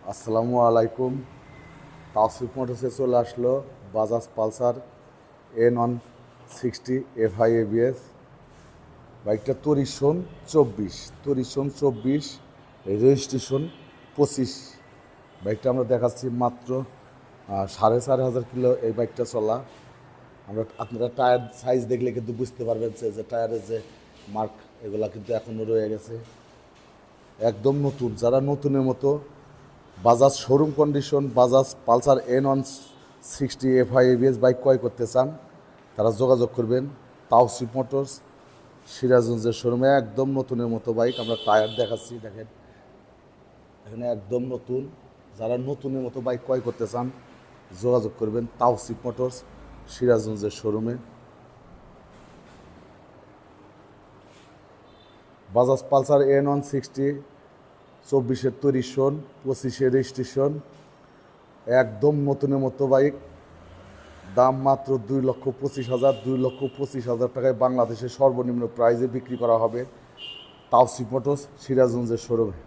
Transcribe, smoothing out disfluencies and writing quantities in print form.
আসসালামু আলাইকুম। তাওসিফ মোটরসে চলে আসলো Bajaj Pulsar N160 FI ABS বাইকটা তরিশন 24 রেজিস্ট্রেশন 25। বাইকটা আমরা দেখাচ্ছি মাত্র 4,500 কিলো এই বাইকটা চলা। আপনারা টায়ার সাইজ দেখলে কিন্তু বুঝতে পারবেন যে টায়ারের যে মার্ক এগুলা কিন্তু এখনও রয়ে গেছে, একদম নতুন। যারা নতুনের মতো Bajaj showroom condition Bajaj Pulsar N160 FI ABS bike ক্রয় করতে চান তারা যোগাযোগ করবেন তাওসিফ মোটরস সিরাজগঞ্জের শোরুমে। একদম নতুনের মতো বাইক আমরা টায়ার দেখাচ্ছি, দেখেন এখানে একদম নতুন। যারা নতুনের মতো বাইক ক্রয় করতে চান যোগাযোগ করবেন তাওসিফ মোটরস সিরাজগঞ্জের শোরুমে। বাজাজ পালসার N160 24 তরিশন 25 রেজিস্ট্রেশন, একদম নতুনের মতো বাইক। দাম মাত্র 2,25,000। 2,25,000 টাকায় বাংলাদেশের সর্বনিম্ন প্রাইজে বিক্রি করা হবে তাওসিফ মোটরস সিরাজগঞ্জের শোরুমে।